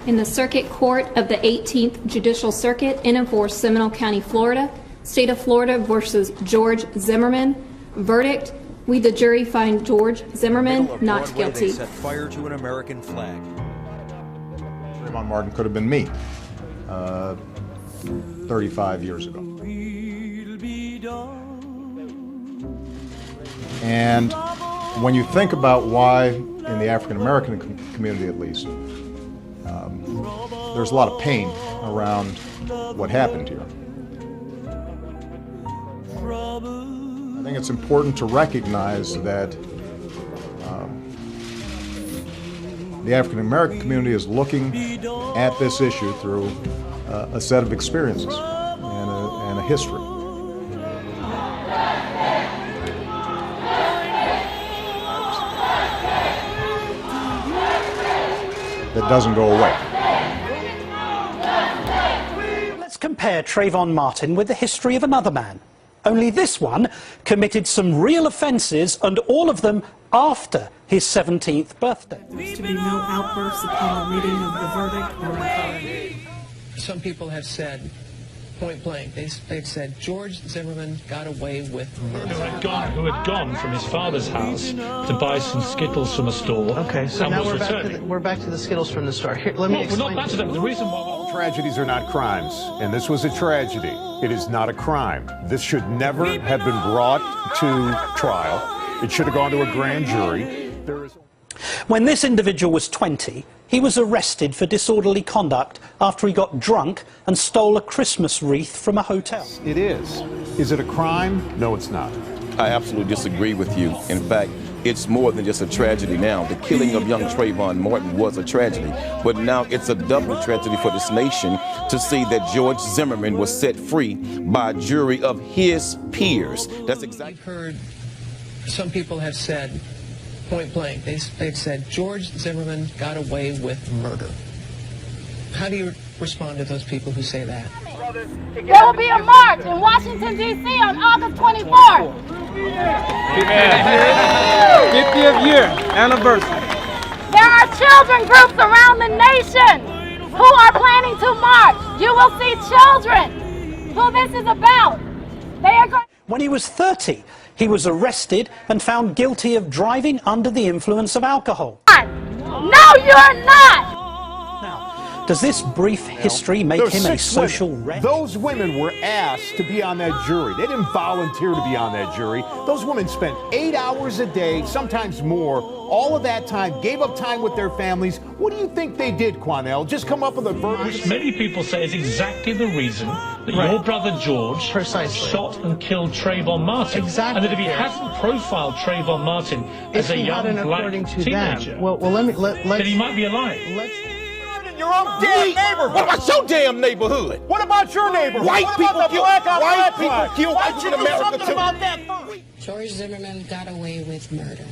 In the Circuit Court of the 18th Judicial Circuit in and for Seminole County, Florida, State of Florida versus George Zimmerman. Verdict: we, the jury, find George Zimmerman not guilty. They set fire to an American flag. Trayvon Martin could have been me 35 years ago. And when you think about why, in the African American community at least, there's a lot of pain around what happened here. I think it's important to recognize that the African American community is looking at this issue through a set of experiences and a history. That doesn't go away. Let's compare Trayvon Martin with the history of another man. Only this one committed some real offences, and all of them after his 17th birthday. There's to be no outbursts upon the reading of the verdict or authority. Some people have said, point blank, they've said George Zimmerman got away with murder. Who had gone from his father's house to buy some Skittles from a store. Okay, so now we're back to the Skittles from the store. Here, let me explain. We're not back to them. The reason why tragedies are not crimes, and this was a tragedy. It is not a crime. This should never have been brought to trial. It should have gone to a grand jury. When this individual was 20, he was arrested for disorderly conduct after he got drunk and stole a Christmas wreath from a hotel. It is. Is it a crime? No, it's not. I absolutely disagree with you. In fact, it's more than just a tragedy now. The killing of young Trayvon Martin was a tragedy, but now it's a double tragedy for this nation to see that George Zimmerman was set free by a jury of his peers. That's exactly. We've heard some people have said, point blank, they've said George Zimmerman got away with murder. How do you respond to those people who say that? There will be a march in Washington, D.C. on August 24th. 50th year anniversary. There are children groups around the nation who are planning to march. You will see children who this is about. They are going. When he was 30, he was arrested and found guilty of driving under the influence of alcohol. No, you're not! Does this brief history make him a social wreck? Those women were asked to be on that jury. They didn't volunteer to be on that jury. Those women spent 8 hours a day, sometimes more, all of that time, gave up time with their families. What do you think they did, Quanell? Just come up with a verdict? Which many people say is exactly the reason that your brother George shot and killed Trayvon Martin. Exactly. And that if he hadn't profiled Trayvon Martin as a young black teenager, then he might be alive. Your own damn neighborhood. What about your damn neighborhood? What about your neighborhood? White what people about kill white people kill white people in America too. About that first? George Zimmerman got away with murder,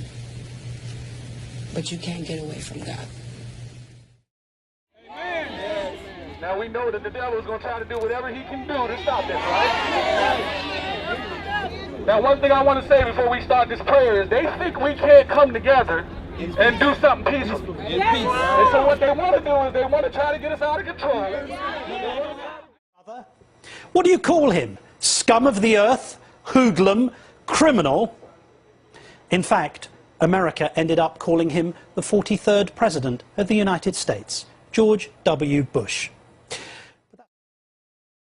but you can't get away from God. Amen. Now we know that the devil is going to try to do whatever he can do to stop this, right? Now, one thing I want to say before we start this prayer is they think we can't come together and do something peaceful. And so what they want to do is they want to try to get us out of control. What do you call him? Scum of the earth? Hoodlum? Criminal? In fact, America ended up calling him the 43rd President of the United States, George W. Bush.